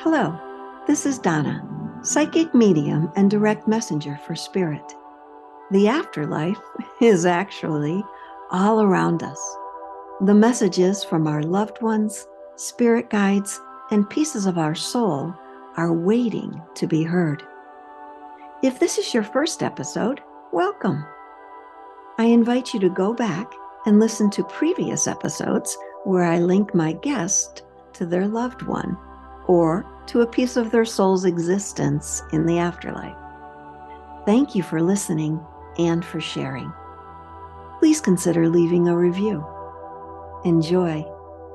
Hello, this is Donna, psychic medium and direct messenger for spirit. The afterlife is actually all around us. The messages from our loved ones, spirit guides, and pieces of our soul are waiting to be heard. If this is your first episode, welcome. I invite you to go back and listen to previous episodes where I link my guest to their loved one or to a piece of their soul's existence in the afterlife. Thank you for listening and for sharing. Please consider leaving a review. Enjoy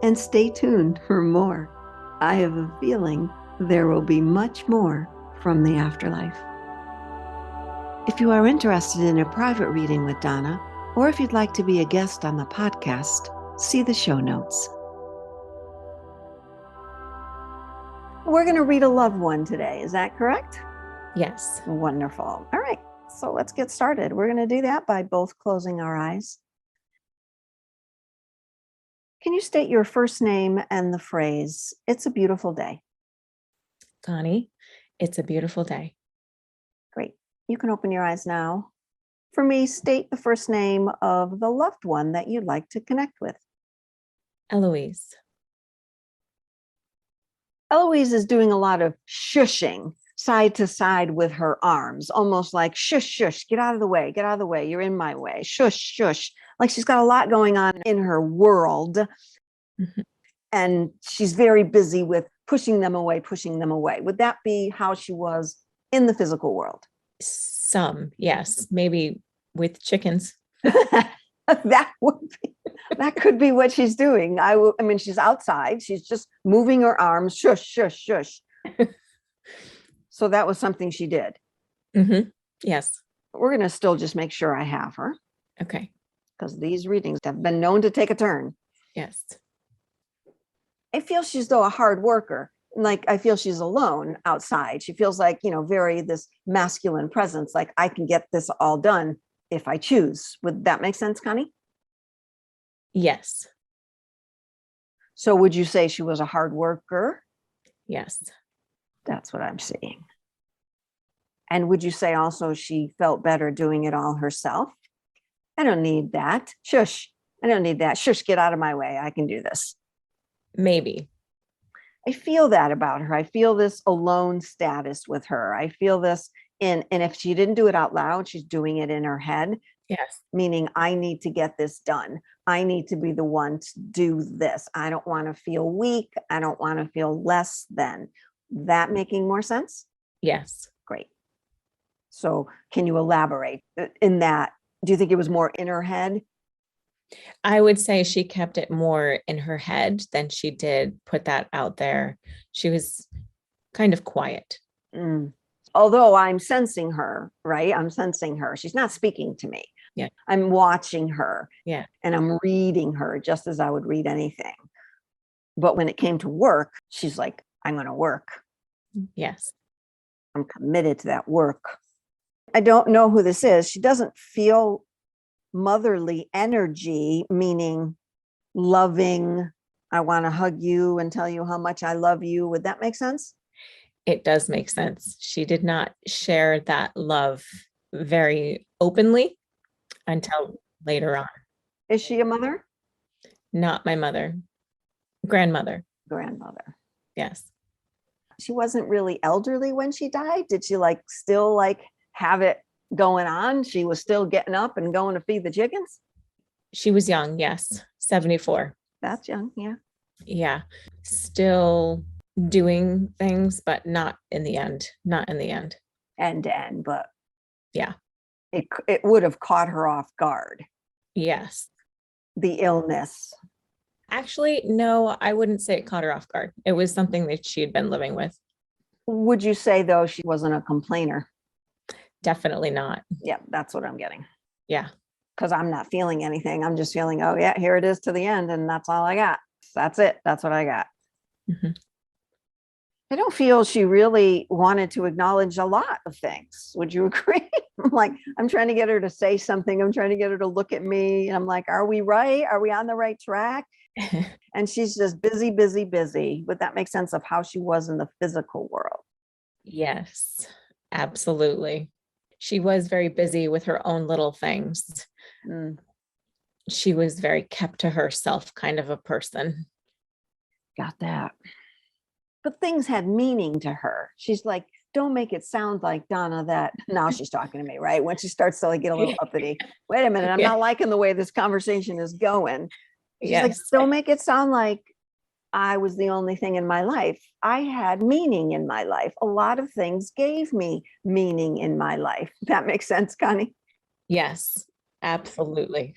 and stay tuned for more. I have a feeling there will be much more from the afterlife. If you are interested in a private reading with Donna, or if you'd like to be a guest on the podcast, see the show notes. We're going to read a loved one today. Is that correct? Yes. Wonderful. All right. So let's get started. We're going to do that by both closing our eyes. Can you state your first name and the phrase, "It's a beautiful day"? Connie, it's a beautiful day. Great. You can open your eyes now. For me, state the first name of the loved one that you'd like to connect with. Eloise. Eloise is doing a lot of shushing side to side with her arms, almost like shush, shush, get out of the way, get out of the way, you're in my way, shush, shush. Like she's got a lot going on in her world. Mm-hmm. And she's very busy with pushing them away, pushing them away. Would that be how she was in the physical world? Some, yes. Maybe with chickens. That could be what she's doing. I mean, she's outside. She's just moving her arms. Shush, shush, shush. So that was something she did. Mm-hmm. Yes. We're going to still just make sure I have her. Okay. Because these readings have been known to take a turn. Yes. I feel she's though a hard worker. Like I feel she's alone outside. She feels like, very this masculine presence. Like I can get this all done if I choose. Would that make sense, Connie? Yes. So would you say she was a hard worker? Yes. That's what I'm seeing. And would you say also she felt better doing it all herself? I don't need that. Shush. I don't need that. Shush, get out of my way. I can do this. Maybe. I feel that about her. I feel this alone status with her. I feel this and if she didn't do it out loud, she's doing it in her head. Yes. Meaning I need to get this done. I need to be the one to do this. I don't want to feel weak. I don't want to feel less than. That making more sense? Yes. Great. So can you elaborate in that? Do you think it was more in her head? I would say she kept it more in her head than she did put that out there. She was kind of quiet. Although I'm sensing her, right? I'm sensing her. She's not speaking to me. Yeah. I'm watching her. Yeah. And I'm reading her just as I would read anything. But when it came to work, she's like, I'm going to work. Yes. I'm committed to that work. I don't know who this is. She doesn't feel motherly energy, meaning loving. I want to hug you and tell you how much I love you. Would that make sense? It does make sense. She did not share that love very openly until later on. Is she a mother? Not my mother. Grandmother. Grandmother. Yes. She wasn't really elderly when she died. Did she still have it going on? She was still getting up and going to feed the chickens? She was young. Yes. 74. That's young. Yeah. Yeah. Still doing things, but not in the end. Not in the end. But yeah, it would have caught her off guard. Yes. The illness. Actually, no, I wouldn't say it caught her off guard. It was something that she had been living with. Would you say though she wasn't a complainer? Definitely not. Yeah, that's what I'm getting. Yeah. Because I'm not feeling anything. I'm just feeling, oh yeah, here it is to the end. And that's all I got. That's it. That's what I got. Mm-hmm. I don't feel she really wanted to acknowledge a lot of things. Would you agree? I'm trying to get her to say something. I'm trying to get her to look at me. And I'm like, are we right? Are we on the right track? And she's just busy, busy, busy. But that makes sense of how she was in the physical world. Yes, absolutely. She was very busy with her own little things. Mm, She was very kept to herself kind of a person. got that. But things had meaning to her. She's like, don't make it sound like Donna that now she's talking to me, right? When she starts to like get a little uppity. Wait a minute, I'm Yeah. not liking the way this conversation is going. She's like, Yes. don't make it sound like I was the only thing in my life. I had meaning in my life. A lot of things gave me meaning in my life. That makes sense, Connie? Yes, absolutely.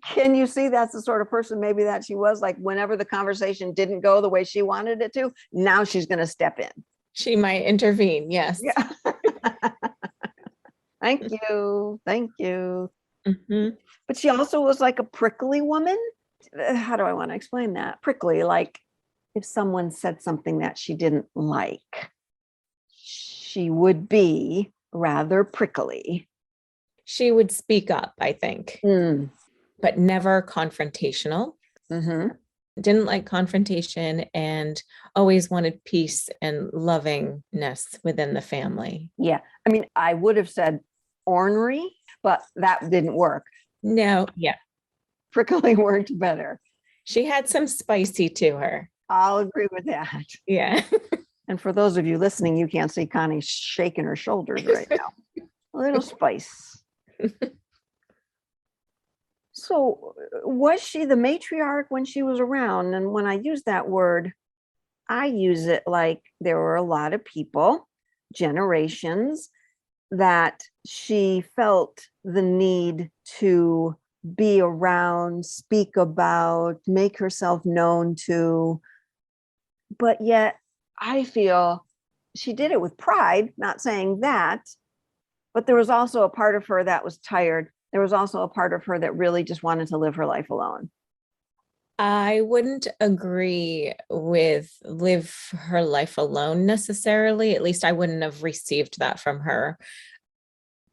Can you see that's the sort of person maybe that she was, like whenever the conversation didn't go the way she wanted it to, now she's going to step in. She might intervene. Yes. Yeah. Thank you. Thank you. Mhm. But she also was like a prickly woman. How do I want to explain that? Prickly, like if someone said something that she didn't like, she would be rather prickly. She would speak up, I think, Mm. but never confrontational. Mm-hmm. Didn't like confrontation and always wanted peace and lovingness within the family. Yeah. I mean, I would have said ornery, but that didn't work. No, yeah. Prickly worked better. She had some spicy to her. I'll agree with that. Yeah. And for those of you listening, you can't see Connie shaking her shoulders right now. A little spice. So, was she the matriarch when she was around? And when I use that word, I use it like there were a lot of people, generations, that she felt the need to be around, speak about, make herself known to. But yet, I feel she did it with pride, not saying that, but there was also a part of her that was tired. There was also a part of her that really just wanted to live her life alone. I wouldn't agree with live her life alone necessarily. At least I wouldn't have received that from her.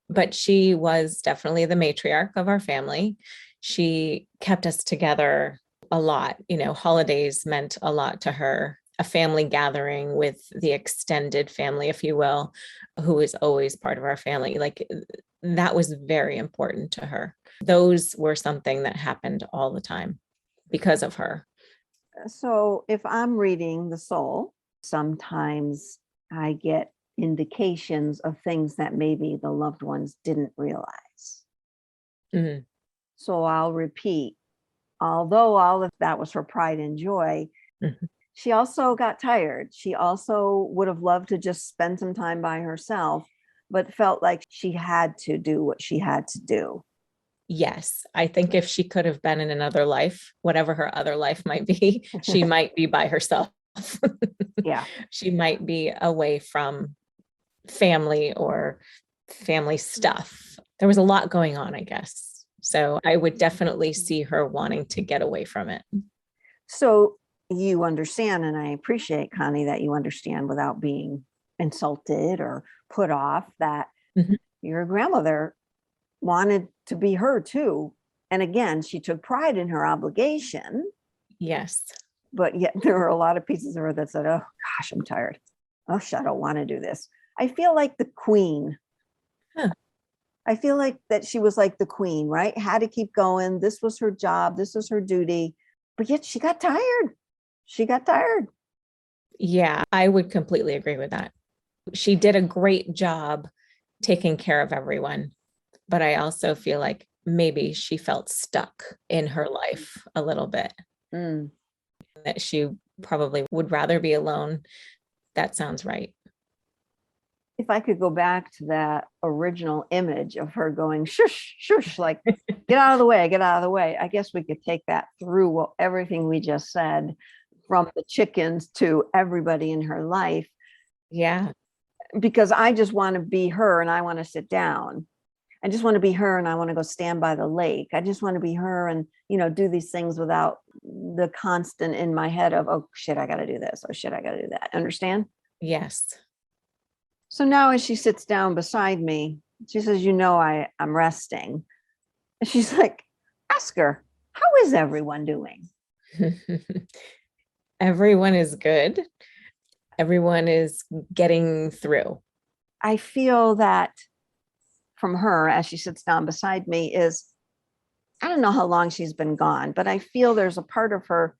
But she was definitely the matriarch of our family. She kept us together a lot. You know, holidays meant a lot to her. A family gathering with the extended family, if you will, who is always part of our family. Like that was very important to her. Those were something that happened all the time because of her. So if I'm reading the soul, sometimes I get indications of things that maybe the loved ones didn't realize. Mhm. So I'll repeat, although all of that was her pride and joy, Mhm. she also got tired. She also would have loved to just spend some time by herself, but felt like she had to do what she had to do. Yes, I think if she could have been in another life, whatever her other life might be, she might be by herself. Yeah. She might be away from family or family stuff. There was a lot going on, I guess. So I would definitely see her wanting to get away from it. So you understand, and I appreciate, Connie, that you understand without being insulted or put off, that Mhm. your grandmother wanted to be her too. And again, she took pride in her obligation, Yes. but yet there were a lot of pieces of her that said, oh gosh, I'm tired. Oh, I don't want to do this. I feel like the queen. Huh. I feel like that she was like the queen, right? Had to keep going. This was her job. This was her duty. But yet she got tired. She got tired. Yeah, I would completely agree with that. She did a great job taking care of everyone, but I also feel like maybe she felt stuck in her life a little bit, Mm. that she probably would rather be alone. That sounds right. If I could go back to that original image of her going shush, shush, like get out of the way, get out of the way. I guess we could take that through everything we just said, from the chickens to everybody in her life, Yeah. because I just want to be her and I want to sit down. I just want to be her and I want to go stand by the lake. I just want to be her and, do these things without the constant in my head of, oh shit, I got to do this. Oh shit, I got to do that. Understand? Yes. So now as she sits down beside me, she says, I'm resting. And she's like, ask her, how is everyone doing? Everyone is good. Everyone is getting through. I feel that from her as she sits down beside me is, I don't know how long she's been gone, but I feel there's a part of her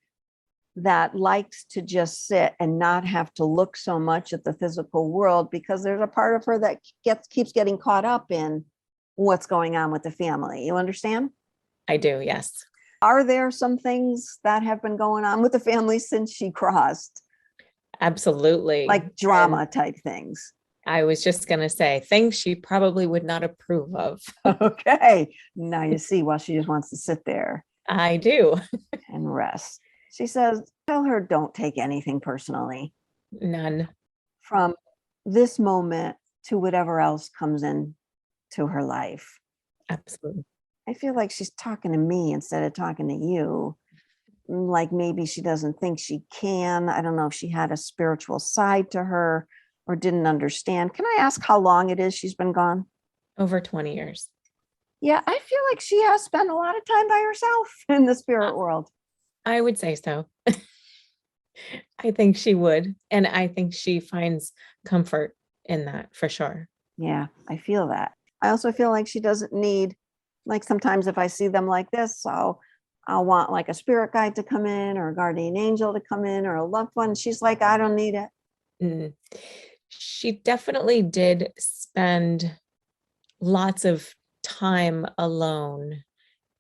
that likes to just sit and not have to look so much at the physical world, because there's a part of her that keeps getting caught up in what's going on with the family. You understand? I do, yes. Are there some things that have been going on with the family since she crossed, Absolutely. like drama type things? I was just going to say things she probably would not approve of. Okay. Now you see why she just wants to sit there I do. and rest. She says, tell her don't take anything personally None. from this moment to whatever else comes in to her life. Absolutely. I feel like she's talking to me instead of talking to you. Like maybe she doesn't think she can. I don't know if she had a spiritual side to her or didn't understand. Can I ask how long it is she's been gone? Over 20 years. Yeah, I feel like she has spent a lot of time by herself in the spirit world. I would say so. I think she would. And I think she finds comfort in that for sure. Yeah, I feel that. I also feel like she doesn't need, like sometimes if I see them like this, I'll want like a spirit guide to come in or a guardian angel to come in or a loved one. She's like, I don't need it. Mm. She definitely did spend lots of time alone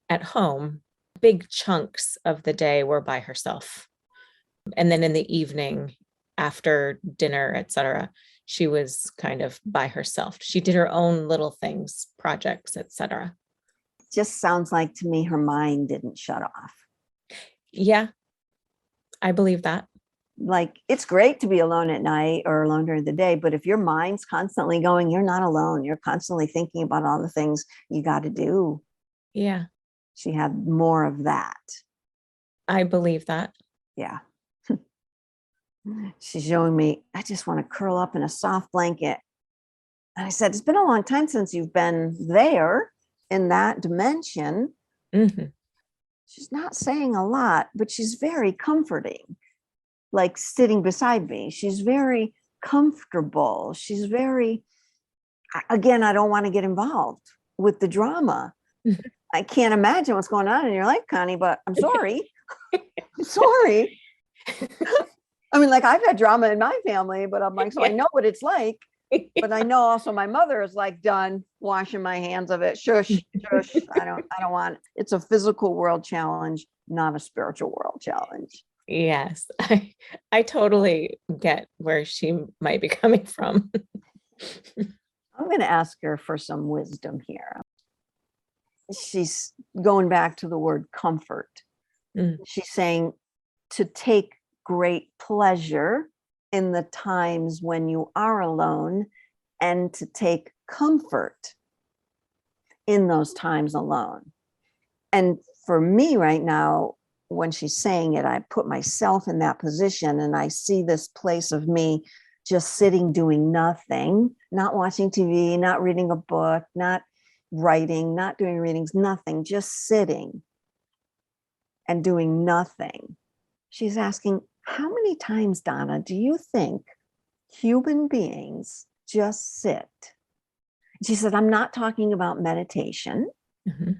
at home. Big chunks of the day were by herself. And then in the evening, after dinner, etc., she was kind of by herself. She did her own little things, projects, etc. Just sounds like to me her mind didn't shut off. Yeah, I believe that. Like it's great to be alone at night or alone during the day, but if your mind's constantly going, you're not alone. You're constantly thinking about all the things you got to do. Yeah, She had more of that. I believe that. Yeah. She's showing me, I just want to curl up in a soft blanket. And I said, it's been a long time since you've been there in that dimension. Mhm. She's not saying a lot, but she's very comforting, like sitting beside me. She's very comfortable. She's very, again, I don't want to get involved with the drama. I can't imagine what's going on in your life, Connie, but I'm sorry. I'm sorry. I mean, like I've had drama in my family, but I'm like, so I know what it's like. But I know also my mother is like done washing my hands of it. Shush, shush. I don't want, it's a physical world challenge, not a spiritual world challenge. Yes, I totally get where she might be coming from. I'm going to ask her for some wisdom here. She's going back to the word comfort. Mm. She's saying to take great pleasure in the times when you are alone and to take comfort in those times alone. And for me right now, when she's saying it, I put myself in that position and I see this place of me just sitting doing nothing, not watching TV, not reading a book, not writing, not doing readings, nothing, just sitting and doing nothing. She's asking, how many times, Donna, do you think human beings just sit? She said, I'm not talking about meditation. Mm-hmm.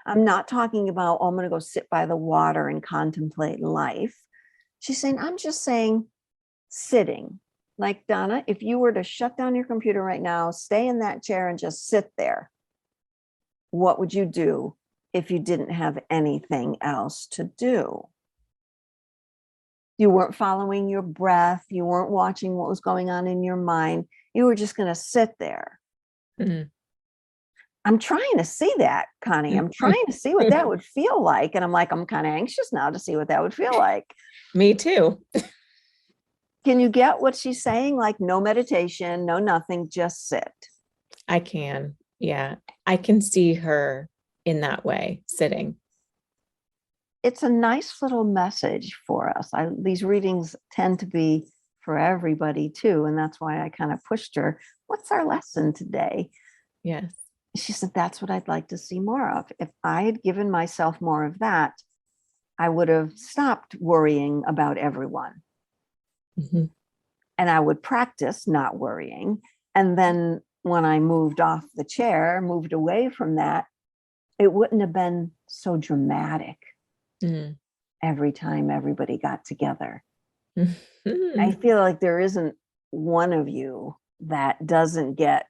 I'm not talking about, oh, I'm going to go sit by the water and contemplate life. She's saying, I'm just saying sitting. Like, Donna, if you were to shut down your computer right now, stay in that chair and just sit there, what would you do if you didn't have anything else to do? You weren't following your breath. You weren't watching what was going on in your mind. You were just going to sit there. Mm-hmm. I'm trying to see that, Connie. I'm trying to see what that would feel like. And I'm like, I'm kind of anxious now to see what that would feel like. Me too. Can you get what she's saying? Like no meditation, no nothing, just sit. I can. Yeah. I can see her in that way, sitting. It's a nice little message for us. These readings tend to be for everybody too. And that's why I kind of pushed her. What's our lesson today? Yes. She said, that's what I'd like to see more of. If I had given myself more of that, I would have stopped worrying about everyone. Mm-hmm. And I would practice not worrying. And then when I moved off the chair, moved away from that, it wouldn't have been so dramatic every time everybody got together. I feel like there isn't one of you that doesn't get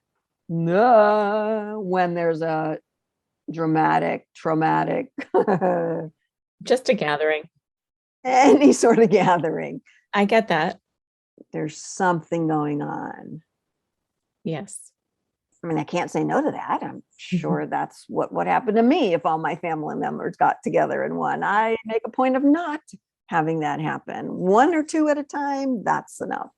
when there's a dramatic, traumatic, Just a gathering. any sort of gathering. I get that. There's something going on. Yes. I mean, I can't say no to that. I'm sure that's what happened to me if all my family members got together in one. I make a point of not having that happen. One or two at a time, that's enough.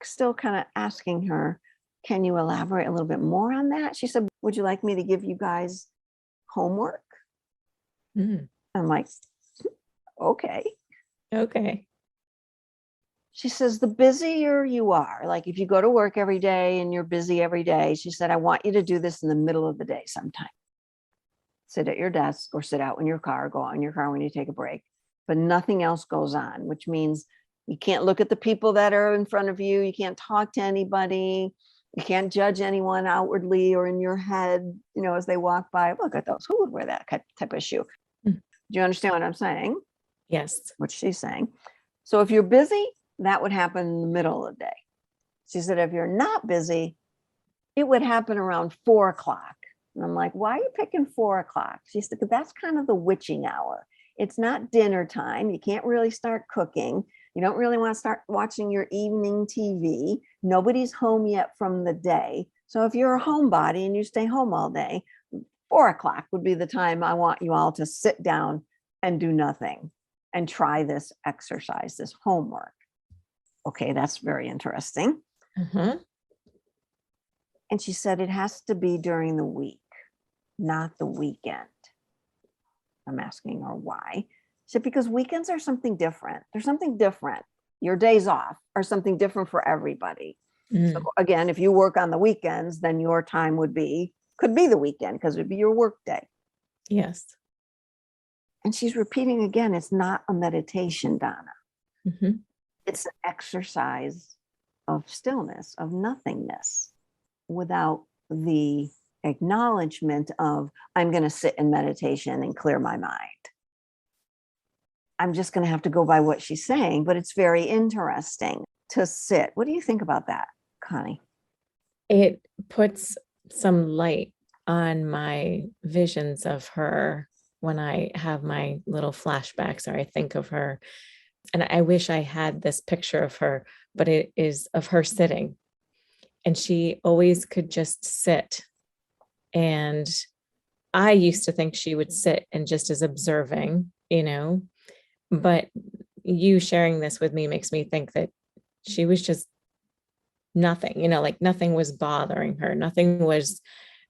Still kind of asking her, can you elaborate a little bit more on that? She said, would you like me to give you guys homework? I'm like, okay. Okay. She says, the busier you are, like if you go to work every day and you're busy every day, she said, I want you to do this in the middle of the day sometime. Sit at your desk or sit out in your car, go out in your car when you take a break, but nothing else goes on, which means you can't look at the people that are in front of you. You can't talk to anybody. You can't judge anyone outwardly or in your head, as they walk by. Look at those. Who would wear that type of shoe? Do you understand what I'm saying? Yes. What she's saying. So if you're busy, that would happen in the middle of the day. She said, if you're not busy, it would happen around 4 o'clock. And I'm like, why are you picking 4 o'clock? She said, that's kind of the witching hour. It's not dinner time. You can't really start cooking. You don't really want to start watching your evening TV. Nobody's home yet from the day. So if you're a homebody and you stay home all day, 4 o'clock would be the time I want you all to sit down and do nothing and try this exercise, this homework. Okay, that's very interesting. And she said it has to be during the week, not the weekend. I'm asking her why. She said, because weekends are something different. There's something different. Your days off are something different for everybody. So again, if you work on the weekends, then your time could be the weekend because it would be your work day. Yes. And she's repeating again, it's not a meditation, Donna. It's an exercise of stillness, of nothingness, without the acknowledgement of, I'm going to sit in meditation and clear my mind. I'm just going to have to go by what she's saying, but it's very interesting to sit. What do you think about that, Connie? It puts some light on my visions of her when I have my little flashbacks or I think of her. And I wish I had this picture of her, but it is of her sitting. And she always could just sit. And I used to think she would sit and just as observing, but you sharing this with me makes me think that she was just nothing, like nothing was bothering her. Nothing was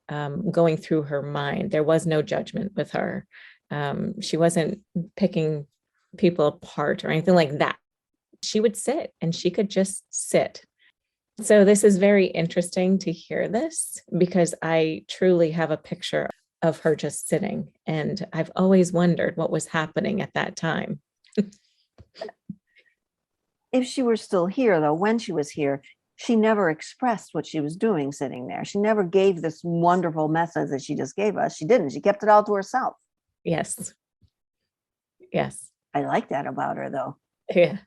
going through her mind. There was no judgment with her. She wasn't picking people apart or anything like that. She would sit and she could just sit. So this is very interesting to hear this because I truly have a picture of her just sitting. And I've always wondered what was happening at that time. If she were still here, though, when she was here, she never expressed what she was doing sitting there. She never gave this wonderful message that she just gave us. She didn't. She kept it all to herself. Yes. Yes. I like that about her, though. Yeah.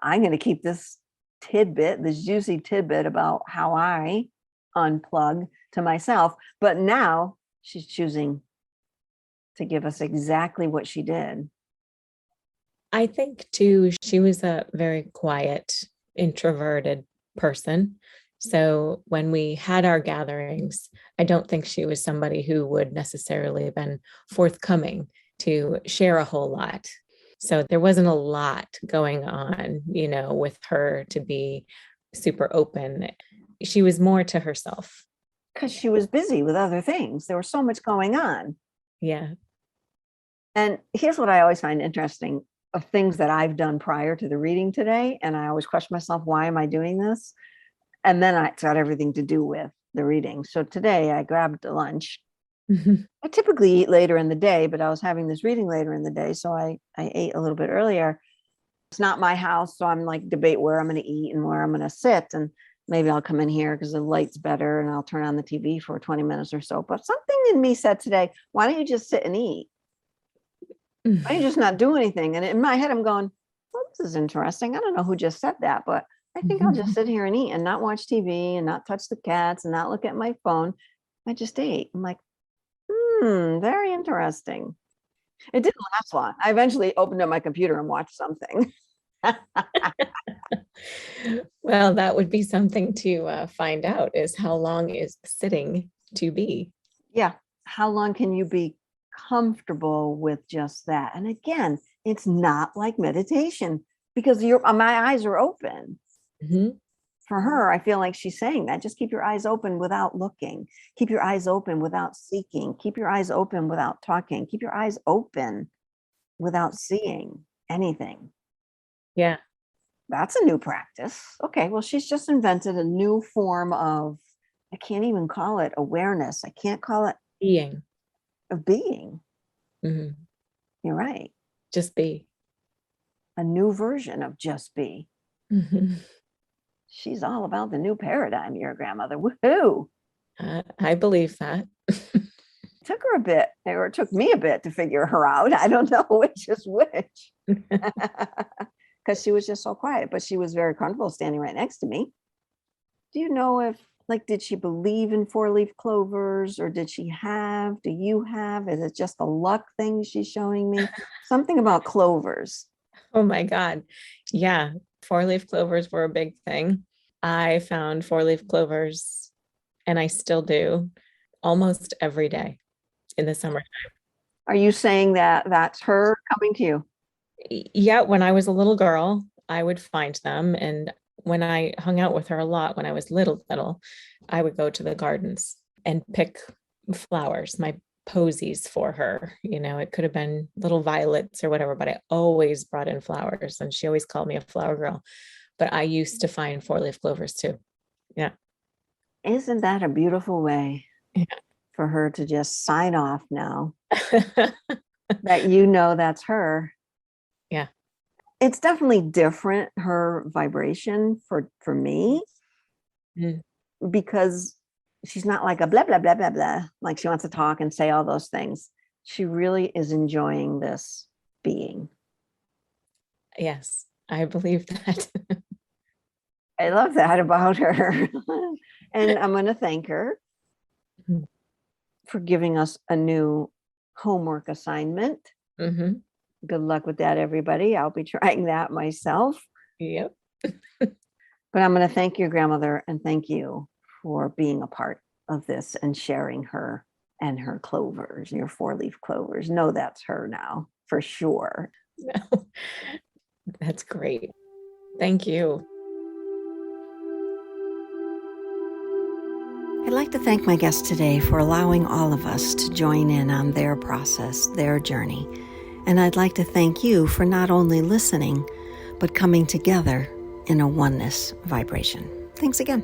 I'm going to keep this juicy tidbit about how I unplug to myself. But now she's choosing to give us exactly what she did. I think, too, she was a very quiet, introverted person. So when we had our gatherings, I don't think she was somebody who would necessarily have been forthcoming to share a whole lot. So there wasn't a lot going on, with her to be super open. She was more to herself. Because she was busy with other things. There was so much going on. Yeah. And here's what I always find interesting of things that I've done prior to the reading today. And I always question myself, why am I doing this? And then it's got everything to do with the reading. So today I grabbed lunch I typically eat later in the day, but I was having this reading later in the day, so I ate a little bit earlier. It's not my house, so I'm like debate where I'm going to eat and where I'm going to sit, and maybe I'll come in here because the light's better, and I'll turn on the TV for 20 minutes or so. But something in me said today, why don't you just sit and eat? Why don't you just not do anything? And in my head, I'm going, well, this is interesting. I don't know who just said that, but I think I'll just sit here and eat and not watch TV and not touch the cats and not look at my phone. I just ate. I'm like, very interesting. It didn't last long. I eventually opened up my computer and watched something. Well, that would be something to find out, is how long is sitting to be? Yeah. How long can you be comfortable with just that? And again, it's not like meditation because my eyes are open. Mhm. For her, I feel like she's saying that. Just keep your eyes open without looking. Keep your eyes open without seeking. Keep your eyes open without talking. Keep your eyes open without seeing anything. Yeah. That's a new practice. Okay, well, she's just invented a new form of, I can't even call it awareness. I can't call it Being. a being. Mhm. You're right. Just be. A new version of just be. Mhm. She's all about the new paradigm, your grandmother. Woohoo! I believe that. Took her a bit, or it took me a bit to figure her out. I don't know which is which. Because she was just so quiet, but she was very comfortable standing right next to me. Do you know if, like, did she believe in four-leaf clovers, or do you have? Is it just a luck thing she's showing me? Something about clovers. Oh my God. Yeah. 4-leaf clovers were a big thing. I found 4-leaf clovers, and I still do, almost every day in the summer. Are you saying that that's her coming to you? Yeah, when I was a little girl, I would find them. And when I hung out with her a lot, when I was little, I would go to the gardens and pick flowers, my posies for her. It could have been little violets or whatever, but I always brought in flowers, and she always called me a flower girl. But I used to find 4-leaf clovers too. Yeah. Isn't that a beautiful way Yeah. for her to just sign off now that that's her? Yeah. It's definitely different, her vibration for me, Mm. because she's not like a blah, blah, blah, blah, blah. Like she wants to talk and say all those things. She really is enjoying this being. Yes, I believe that. I love that about her. And I'm going to thank her Mhm. for giving us a new homework assignment. Mhm. Good luck with that, everybody. I'll be trying that myself. Yep. But I'm going to thank your grandmother and thank you for being a part of this and sharing her and her clovers, your 4-leaf clovers. No, that's her now for sure. No, that's great. Thank you. I'd like to thank my guest today for allowing all of us to join in on their process, their journey. And I'd like to thank you for not only listening, but coming together in a oneness vibration. Thanks again.